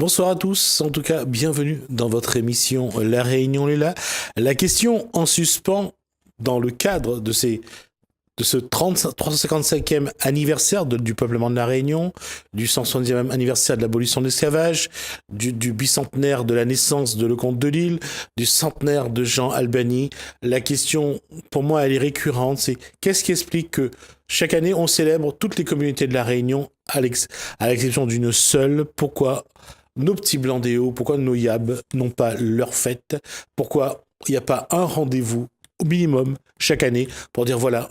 Bonsoir à tous, en tout cas, bienvenue dans votre émission La Réunion est là. La question en suspens dans le cadre de ce 355e anniversaire du peuplement de la Réunion, du 170e anniversaire de l'abolition de l'esclavage, du bicentenaire de la naissance de Lecomte de Lisle, du centenaire de Jean Albany. La question, pour moi, elle est récurrente, c'est qu'est-ce qui explique que chaque année, on célèbre toutes les communautés de la Réunion, à l'exception d'une seule. Pourquoi nos petits blancs des Hauts, pourquoi nos Yabs n'ont pas leur fête? Pourquoi il n'y a pas un rendez-vous au minimum chaque année pour dire voilà,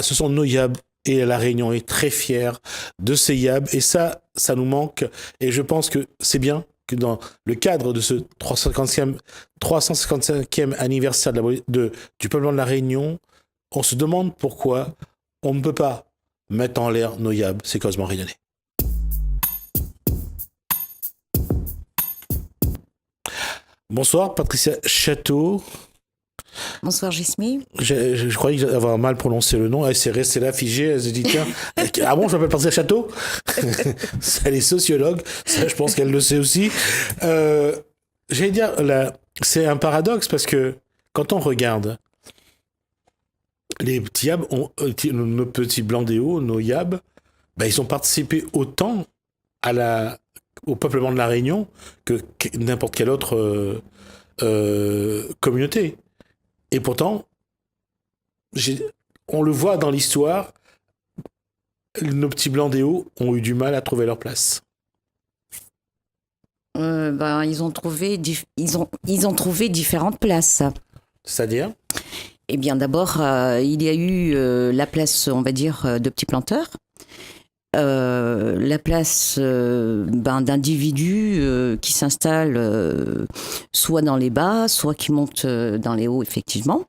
ce sont nos Yabs et la Réunion est très fière de ces Yabs et ça nous manque et je pense que c'est bien que dans le cadre de ce 355e anniversaire du peuplement de la Réunion, on se demande pourquoi on ne peut pas mettre en l'air nos Yabs, ces causements réunionnais. Bonsoir Patricia Château. Bonsoir Gismi. Je croyais avoir mal prononcé le nom. Elle s'est restée là figée. Elle s'est dit tiens, ah bon, je m'appelle Patricia Château. Elle est sociologue. Ça, je pense qu'elle le sait aussi. J'allais dire, c'est un paradoxe parce que quand on regarde les petits Yabs, nos petits blancs des Hauts, nos Yabs, ils ont participé autant au peuplement de la Réunion que n'importe quelle autre communauté. Et pourtant, on le voit dans l'histoire, nos petits blancs des Hauts ont eu du mal à trouver leur place. Ils ont trouvé différentes places. C'est-à-dire ? Eh bien, d'abord, il y a eu la place, on va dire, de petits planteurs. La place d'individus qui s'installent soit dans les bas, soit qui montent dans les hauts, effectivement.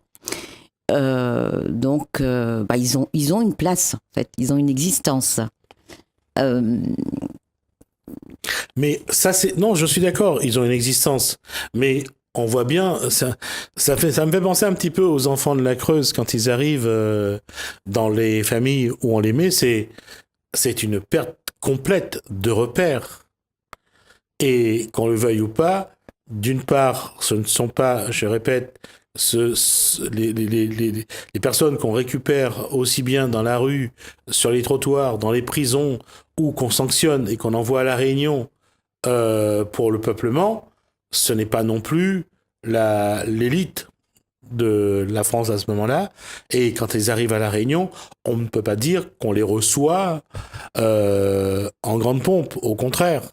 Donc, ils ont une place, en fait. Ils ont une existence. Mais ça, c'est... Non, je suis d'accord, ils ont une existence. Mais on voit bien, ça me fait penser un petit peu aux enfants de la Creuse quand ils arrivent dans les familles où on les met, c'est une perte complète de repères. Et qu'on le veuille ou pas, d'une part, ce ne sont pas, je répète, les personnes qu'on récupère aussi bien dans la rue, sur les trottoirs, dans les prisons, ou qu'on sanctionne et qu'on envoie à la Réunion pour le peuplement, ce n'est pas non plus l'élite de la France à ce moment-là, et quand ils arrivent à la Réunion, on ne peut pas dire qu'on les reçoit en grande pompe, au contraire.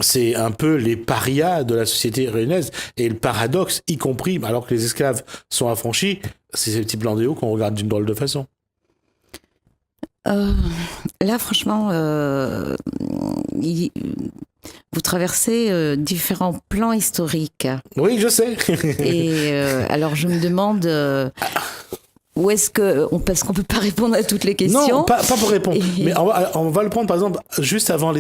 C'est un peu les parias de la société réunionnaise, et le paradoxe, y compris, alors que les esclaves sont affranchis, c'est ces petits blancs des Hauts qu'on regarde d'une drôle de façon. Là, franchement, vous traversez différents plans historiques. Oui, je sais. Et alors, je me demande où est-ce parce qu'on peut pas répondre à toutes les questions. Non, pas pour répondre. Mais on va le prendre, par exemple, juste avant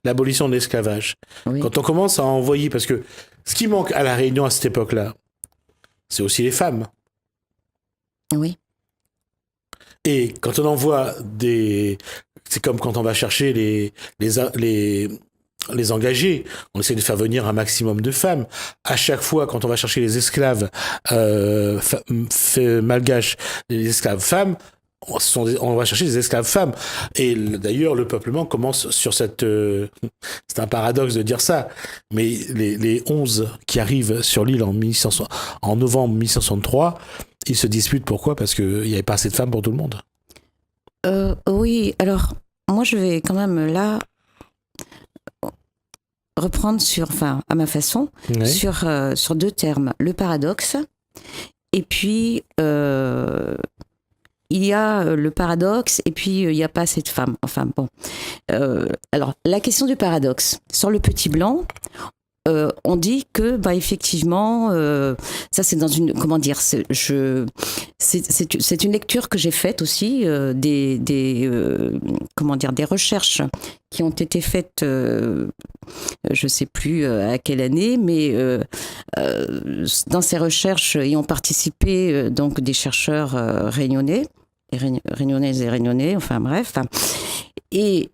l'abolition de l'esclavage. Oui. Quand on commence à envoyer, parce que ce qui manque à la Réunion à cette époque-là, c'est aussi les femmes. Oui. Et quand on envoie c'est comme quand on va chercher les engagés, on essaie de faire venir un maximum de femmes. À chaque fois, quand on va chercher les esclaves malgaches, les esclaves femmes, on va chercher des esclaves femmes. Et d'ailleurs, le peuplement commence sur c'est un paradoxe de dire ça, mais les 11 qui arrivent sur l'île en novembre 1563, ils se disputent. Pourquoi ? Parce qu'il n'y avait pas assez de femmes pour tout le monde. Oui, alors, moi je vais quand même là reprendre à ma façon, oui. sur deux termes. Le paradoxe, et puis il y a le paradoxe, et puis il n'y a pas assez de femmes. Enfin bon. Alors, la question du paradoxe. Sur le petit blanc, on dit que, effectivement, ça c'est dans une, comment dire, c'est une lecture que j'ai faite aussi, des recherches qui ont été faites, je sais plus à quelle année, mais dans ces recherches y ont participé donc des chercheurs réunionnais, réunionnaises et réunionnais, enfin bref, et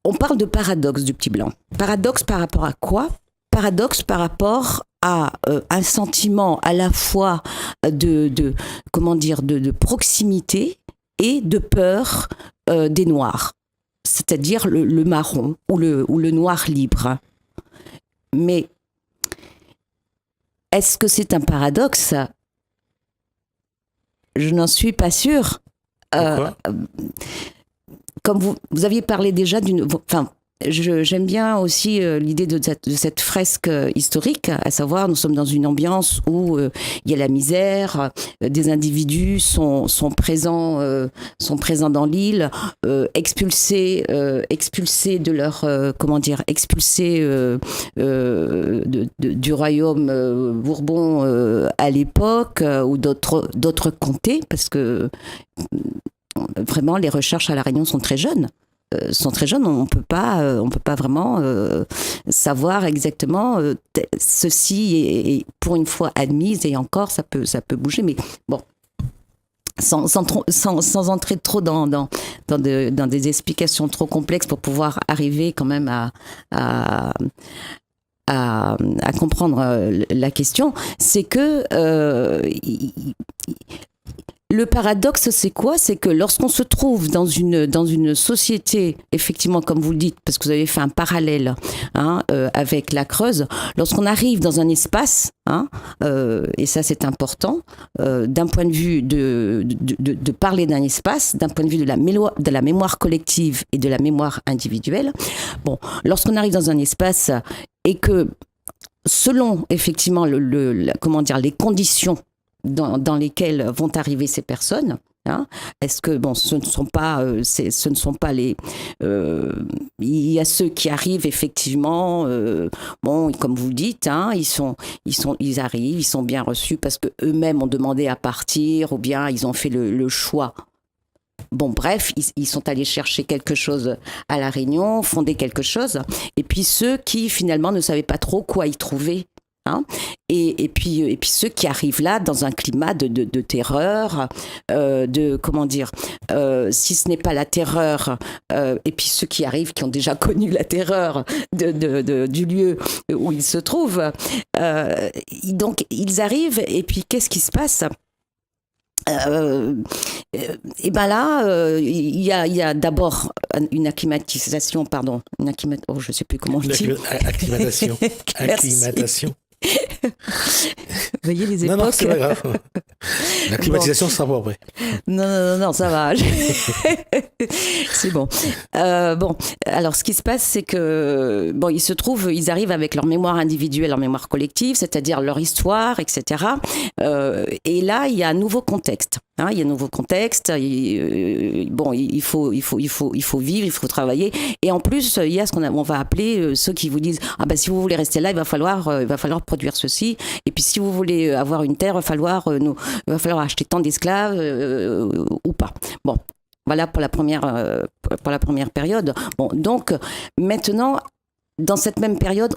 on parle de paradoxe du Petit Blanc. Paradoxe par rapport à quoi ? Paradoxe par rapport à un sentiment à la fois de proximité et de peur des Noirs, c'est-à-dire le marron ou le noir libre. Mais est-ce que c'est un paradoxe ? Je n'en suis pas sûre. Comme vous aviez parlé déjà j'aime bien aussi l'idée de cette fresque historique, à savoir nous sommes dans une ambiance où il y a la misère, des individus sont présents dans l'île, expulsés de leur du royaume Bourbon à l'époque, ou d'autres comtés, parce que vraiment les recherches à La Réunion sont très jeunes. On peut pas vraiment savoir exactement ceci est pour une fois admise, et encore ça peut bouger, mais bon, sans entrer trop dans des explications trop complexes pour pouvoir arriver quand même à comprendre la question, c'est que le paradoxe, c'est quoi ? C'est que lorsqu'on se trouve dans une société, effectivement, comme vous le dites, parce que vous avez fait un parallèle avec la Creuse, lorsqu'on arrive dans un espace, et ça c'est important, d'un point de vue de parler d'un espace, d'un point de vue de la mémoire collective et de la mémoire individuelle. Bon, lorsqu'on arrive dans un espace et que, selon effectivement les conditions dans lesquelles vont arriver ces personnes, est-ce que ce ne sont pas les il y a ceux qui arrivent effectivement, comme vous le dites, ils arrivent, ils sont bien reçus parce que eux-mêmes ont demandé à partir, ou bien ils ont fait le choix. Bon, bref, ils sont allés chercher quelque chose à La Réunion, fonder quelque chose, et puis ceux qui finalement ne savaient pas trop quoi y trouver. Et puis ceux qui arrivent là dans un climat de terreur, si ce n'est pas la terreur, et puis ceux qui arrivent qui ont déjà connu la terreur du lieu où ils se trouvent, donc ils arrivent, et puis qu'est-ce qui se passe ? Et ben là, il y a d'abord une acclimatisation, je sais plus comment on dit. Acclimatation. Vous voyez les époques. Non, c'est pas grave. La climatisation, ça va après. Non, ça va. C'est bon. Alors ce qui se passe, c'est que ils arrivent avec leur mémoire individuelle, leur mémoire collective, c'est-à-dire leur histoire, etc. Et là, il y a un nouveau contexte. Il y a un nouveau contexte. Il faut vivre, il faut travailler. Et en plus, il y a ce qu'on va appeler ceux qui vous disent si vous voulez rester là, il va falloir produire ceci. Et puis si vous voulez avoir une terre, il va falloir acheter tant d'esclaves ou pas. Bon, voilà pour la première période. Bon, donc première période,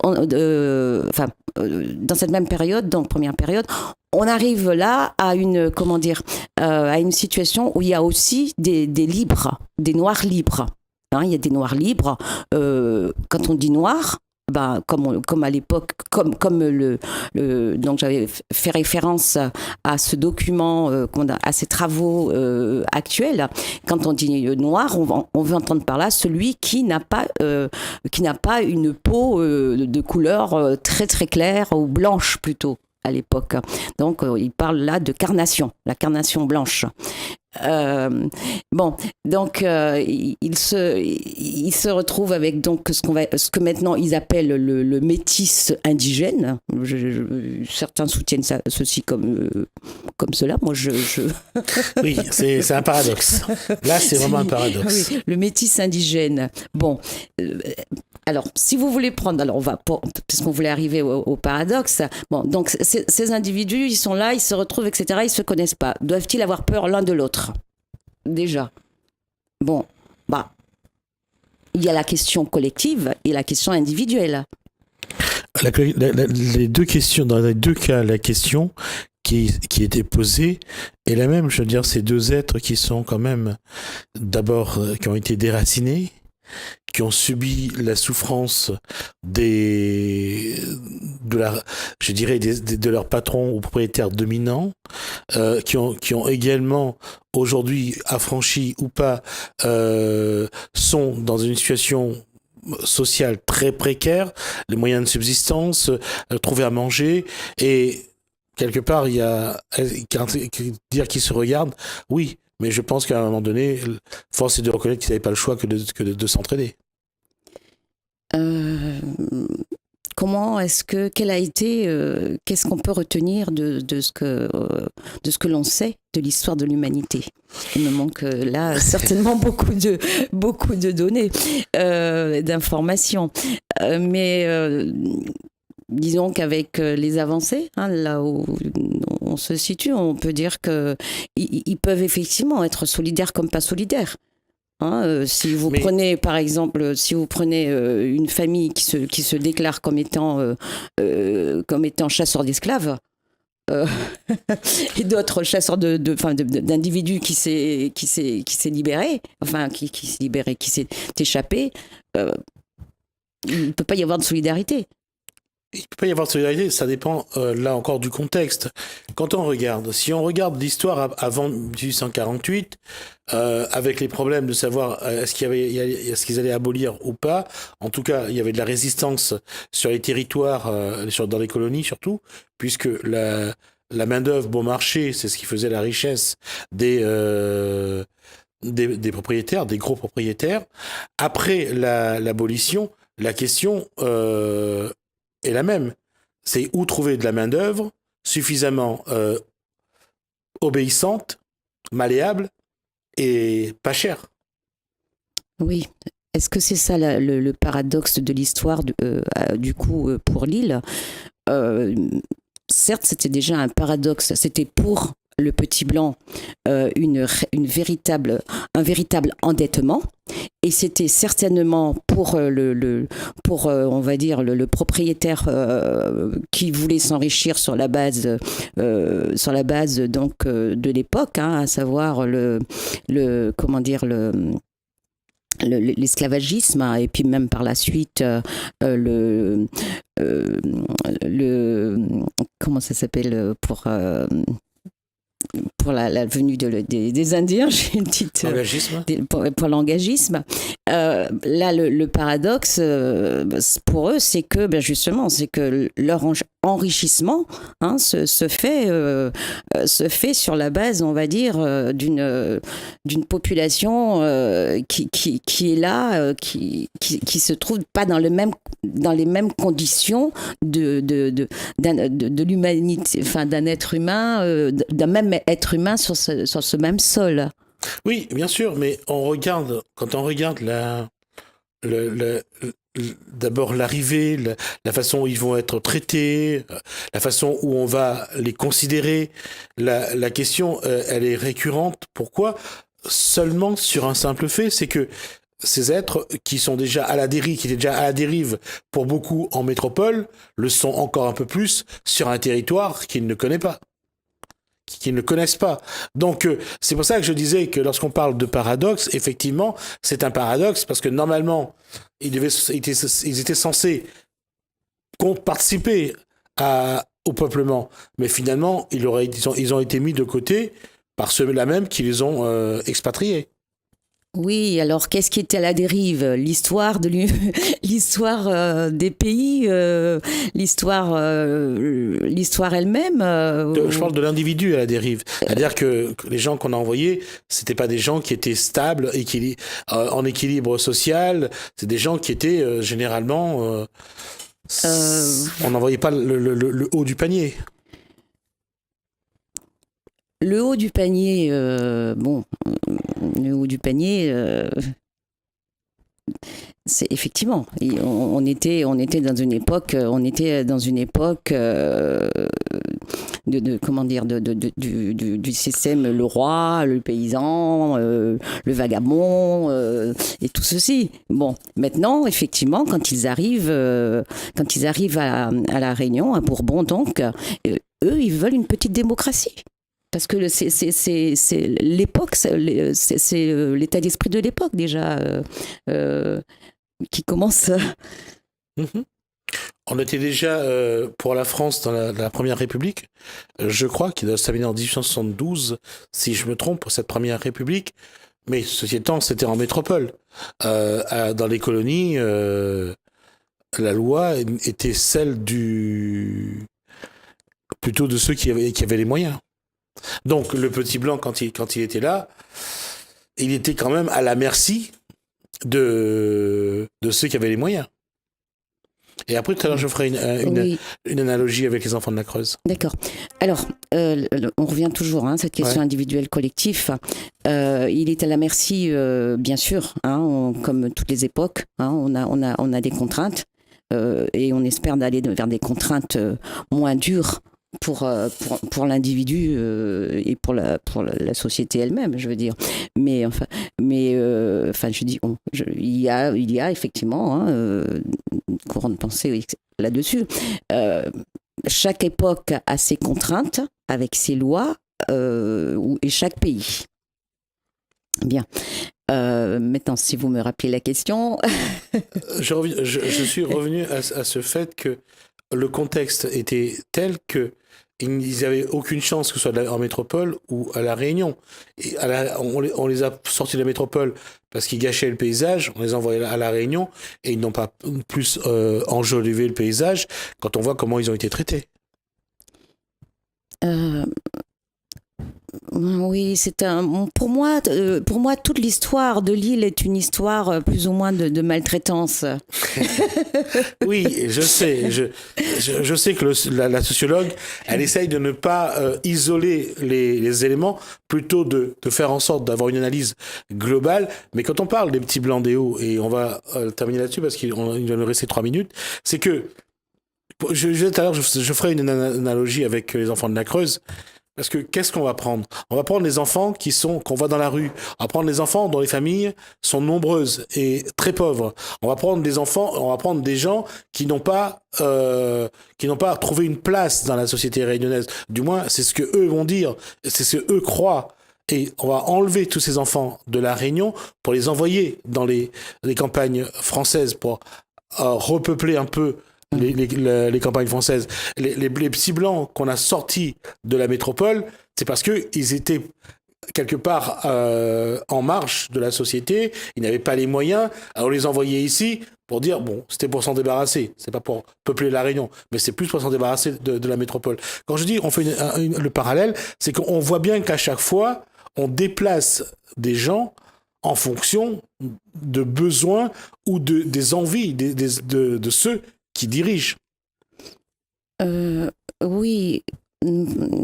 on arrive là à une situation où il y a aussi des libres, des noirs libres. Il y a des noirs libres. Quand on dit noir, comme à l'époque, donc j'avais fait référence à ce document, à ces travaux actuels. Quand on dit noir, on veut entendre par là celui qui n'a pas une peau de couleur très très claire, ou blanche plutôt à l'époque. Donc il parle là de carnation, la carnation blanche. Il se retrouve avec donc ce que maintenant ils appellent le métis indigène. Certains soutiennent ceci comme cela. Moi, Oui, c'est un paradoxe. Là, c'est vraiment un paradoxe. Oui, le métis indigène. Bon. Alors, si vous voulez prendre, puisqu'on voulait arriver au paradoxe, donc ces individus, ils sont là, ils se retrouvent, etc., ils se connaissent pas. Doivent-ils avoir peur l'un de l'autre ? Déjà. Bon, il y a la question collective et la question individuelle. Les deux questions, dans les deux cas, la question qui était posée est la même. Je veux dire, ces deux êtres qui sont quand même, d'abord, qui ont été déracinés, qui ont subi la souffrance de leurs patrons ou propriétaires dominants, qui ont également aujourd'hui affranchi ou pas, sont dans une situation sociale très précaire, les moyens de subsistance, trouver à manger, et quelque part il y a dire qu'ils se regardent, oui, mais je pense qu'à un moment donné, force est de reconnaître qu'ils n'avaient pas le choix que de s'entraider. Quel a été, qu'est-ce qu'on peut retenir de ce que l'on sait de l'histoire de l'humanité? Il me manque là certainement beaucoup de données, d'informations, mais disons qu'avec les avancées, là où on se situe, on peut dire qu'ils peuvent effectivement être solidaires comme pas solidaires. Si vous prenez par exemple, une famille qui se déclare comme étant chasseur d'esclaves, et d'autres chasseurs d'individus qui s'est libéré, qui s'est échappé, il ne peut pas y avoir de solidarité. Il ne peut pas y avoir de solidarité, ça dépend là encore du contexte. Si on regarde l'histoire avant 1848, avec les problèmes de savoir est-ce qu'ils allaient abolir ou pas, en tout cas il y avait de la résistance sur les territoires, dans les colonies surtout, puisque la main-d'œuvre bon marché, c'est ce qui faisait la richesse des propriétaires, des gros propriétaires. Après l'abolition, la question est la même. C'est où trouver de la main-d'œuvre suffisamment obéissante, malléable et pas chère. Oui. Est-ce que c'est ça le paradoxe de l'histoire du coup pour l'île? Certes, c'était déjà un paradoxe. C'était pour le Petit Blanc un véritable endettement. Et c'était certainement pour on va dire le propriétaire qui voulait s'enrichir sur la base donc de l'époque, à savoir l'esclavagisme, et puis même par la suite comment ça s'appelle pour la venue des Indiens, j'ai une petite pour l'engagisme. Là, le paradoxe pour eux, c'est que justement, c'est que leur enrichissement se fait sur la base, on va dire, d'une population qui est là, qui se trouve pas dans les mêmes conditions de l'humanité, enfin d'un être humain, d'un même être humain sur ce même sol. Oui, bien sûr, mais quand on regarde d'abord l'arrivée, la façon où ils vont être traités, la façon où on va les considérer, la question, elle est récurrente. Pourquoi? Seulement sur un simple fait, c'est que ces êtres qui sont déjà à la dérive, qui étaient déjà à la dérive pour beaucoup en métropole, le sont encore un peu plus sur un territoire qu'ils ne connaissent pas. Donc, c'est pour ça que je disais que lorsqu'on parle de paradoxe, effectivement, c'est un paradoxe parce que normalement, ils étaient censés participer au peuplement, mais finalement, ils ont été mis de côté par ceux-là même qui les ont expatriés. Oui, alors qu'est-ce qui était à la dérive? L'histoire des pays, l'histoire elle-même. Je parle de l'individu à la dérive. C'est-à-dire que les gens qu'on a envoyés, c'était pas des gens qui étaient stables, en équilibre social. C'est des gens qui étaient généralement. On n'envoyait pas le haut du panier. Le haut du panier, le haut du panier, c'est effectivement, on était dans une époque, du système, le roi, le paysan, le vagabond, et tout ceci. Bon, maintenant, effectivement, quand ils arrivent à La Réunion, à Bourbon, donc, eux, ils veulent une petite démocratie. Parce que c'est l'époque, c'est l'état d'esprit de l'époque déjà qui commence. Mhm. On était déjà pour la France dans la Première République. Je crois qu'il doit se terminer en 1872, si je me trompe, pour cette Première République. Mais ceci étant, c'était en métropole. Dans les colonies, la loi était celle plutôt de ceux qui avaient les moyens. Donc le petit blanc, quand il était là, il était quand même à la merci de ceux qui avaient les moyens. Et après, tout à l'heure, je ferai une analogie avec les enfants de la Creuse. D'accord. Alors, on revient toujours à cette question individuelle collective. Il est à la merci, bien sûr, comme toutes les époques. On a des contraintes et on espère d'aller vers des contraintes moins dures pour l'individu et pour la société elle-même, je veux dire. Mais je dis il y a effectivement une courant de pensée là-dessus. Chaque époque a ses contraintes avec ses lois et chaque pays. Bien. Maintenant, si vous me rappelez la question. Je suis revenu à ce fait que le contexte était tel que ils n'avaient aucune chance que ce soit en métropole ou à La Réunion. Et on les a sortis de la métropole parce qu'ils gâchaient le paysage, on les a envoyés à La Réunion et ils n'ont pas plus enjolivé le paysage quand on voit comment ils ont été traités. Oui, pour moi, toute l'histoire de l'île est une histoire plus ou moins de maltraitance. Oui, je sais. Je sais que la sociologue, elle essaye de ne pas isoler les éléments, plutôt de faire en sorte d'avoir une analyse globale. Mais quand on parle des petits blancs des hauts, et on va terminer là-dessus parce qu'il va nous rester 3 minutes, c'est que, je disais tout à l'heure, je ferai une analogie avec les enfants de la Creuse. Parce que qu'est-ce qu'on va prendre ? On va prendre les enfants qu'on voit dans la rue. On va prendre les enfants dont les familles sont nombreuses et très pauvres. On va prendre des gens qui n'ont pas trouvé une place dans la société réunionnaise. Du moins, c'est ce que eux vont dire, c'est ce que eux croient. Et on va enlever tous ces enfants de la Réunion pour les envoyer dans les campagnes françaises pour repeupler un peu les campagnes françaises. Les petits blancs qu'on a sortis de la métropole, c'est parce qu'ils étaient quelque part en marge de la société, ils n'avaient pas les moyens, alors on les envoyait ici pour dire, bon, c'était pour s'en débarrasser, c'est pas pour peupler la Réunion, mais c'est plus pour s'en débarrasser de la métropole. Quand je dis on fait le parallèle, c'est qu'on voit bien qu'à chaque fois, on déplace des gens en fonction de besoins ou des envies de ceux qui dirige. Oui,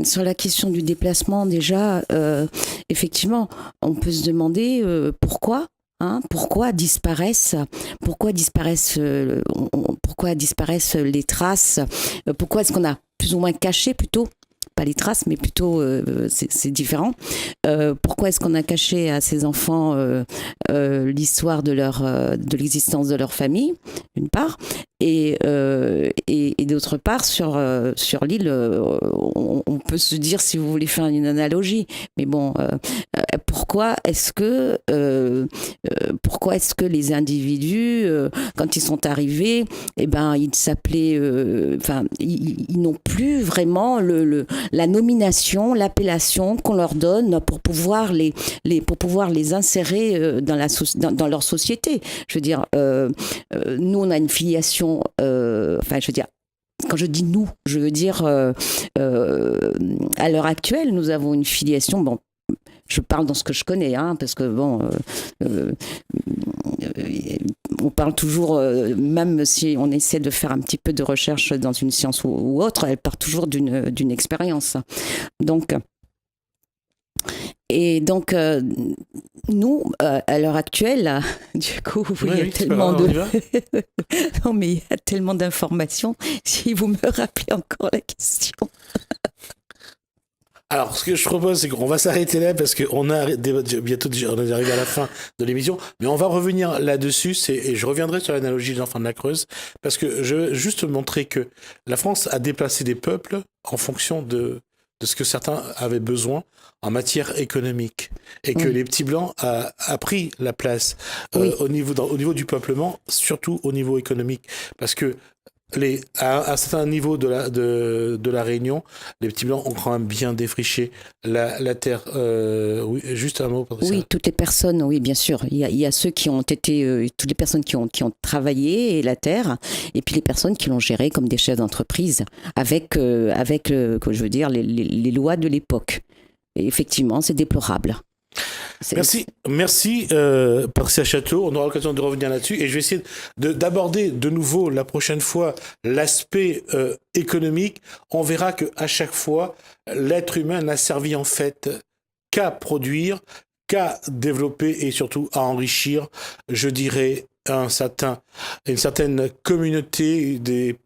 sur la question du déplacement, déjà, effectivement, on peut se demander pourquoi disparaissent les traces, pourquoi est-ce qu'on a plus ou moins caché plutôt, pas les traces, mais plutôt c'est différent. Pourquoi est-ce qu'on a caché à ces enfants l'histoire de l'existence de leur famille, d'une part, et d'autre part sur l'île, on peut se dire, si vous voulez faire une analogie, mais bon, pourquoi est-ce que les individus, quand ils sont arrivés, ils s'appelaient, ils n'ont plus vraiment la nomination, l'appellation qu'on leur donne pour pouvoir les insérer dans leur société. Je veux dire, nous on a une filiation, quand je dis nous, je veux dire à l'heure actuelle, nous avons une filiation, bon, je parle dans ce que je connais, parce que bon, on parle toujours, même si on essaie de faire un petit peu de recherche dans une science ou autre, elle part toujours d'une expérience. Donc, nous, à l'heure actuelle, du coup, il y a tellement non, mais il y a tellement d'informations. Si vous me rappelez encore la question. Alors, ce que je propose, c'est qu'on va s'arrêter là parce qu'on a bientôt, on est arrivé à la fin de l'émission, mais on va revenir là-dessus et je reviendrai sur l'analogie des enfants de la Creuse parce que je veux juste montrer que la France a déplacé des peuples en fonction de de ce que certains avaient besoin en matière économique, et que les petits blancs a pris la place au niveau du peuplement, surtout au niveau économique, parce que à un certain niveau de la Réunion, les petits blancs ont quand même bien défriché la terre. Oui, juste un mot, Patricia. Oui, toutes les personnes, oui, bien sûr. Il y a ceux qui ont été, toutes les personnes qui ont travaillé la terre, et puis les personnes qui l'ont gérée comme des chefs d'entreprise, avec je veux dire, les lois de l'époque. Et effectivement, c'est déplorable. Merci Patricia Château. On aura l'occasion de revenir là-dessus, et je vais essayer d'aborder de nouveau la prochaine fois l'aspect économique. On verra qu'à chaque fois, l'être humain n'a servi en fait qu'à produire, qu'à développer et surtout à enrichir, je dirais, une certaine communauté des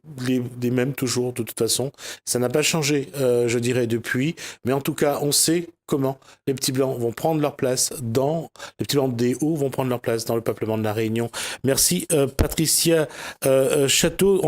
mêmes toujours, de toute façon. Ça n'a pas changé, je dirais, depuis, mais en tout cas, on sait comment les petits blancs vont prendre leur place les petits blancs des Hauts vont prendre leur place dans le peuplement de la Réunion. Merci Patricia Château.